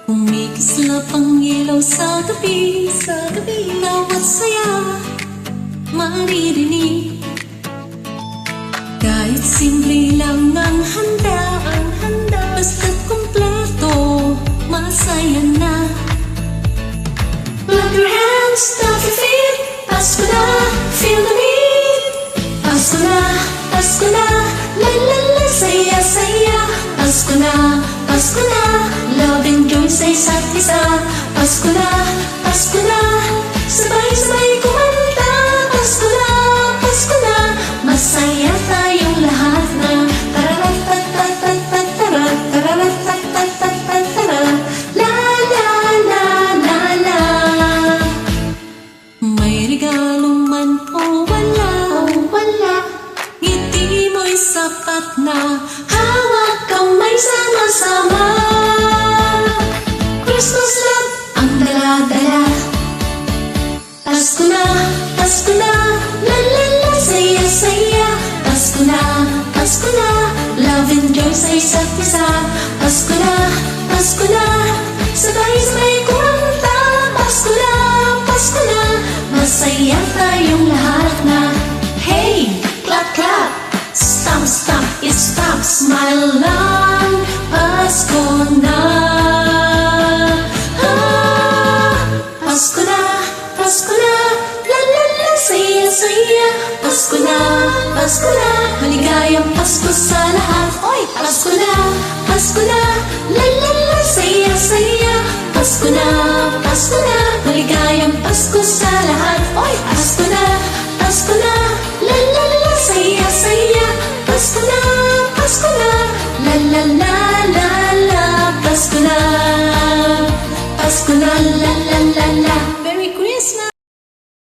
Kumikislap ang ilaw sa gabi, bawat saya maririnig. Kahit simple lang ang handa, basta't kumpleto, masaya na. Clap your hands, stomp your feet, Pasko na, feel the beat. Pasko na, la la la, saya saya. Pasko na, love and joy sa isa't isa. Pasko na, sabay-sabay kumanta. Pasko na, masaya tayong lahat na. Tararatatatatatara, tararatatatatatara, la la la la la. May regalo man o wala, ngiti mo'y sapat na. Hawak kamay sama-sama, Christmas love ang dala-dala. Pasko na, la la la, saya saya. Pasko na, love and joy sa isa't isa. Pasko na, sabay-sabay kumanta. Pasko na, masaya tayong lahat na. Hey, clap clap, stomp stomp, it's stomp, smile lang. Pasko na, Pasko na, la la la, saya saya. Pasko na, maligayang Pasko sa lahat. Oy, Pasko na, la la la, saya saya. Pasko na, maligayang Pasko sa lahat. Oy, Pasko na, la la la, saya saya. Pasko na, la la la la la. Pasko na, la la la la.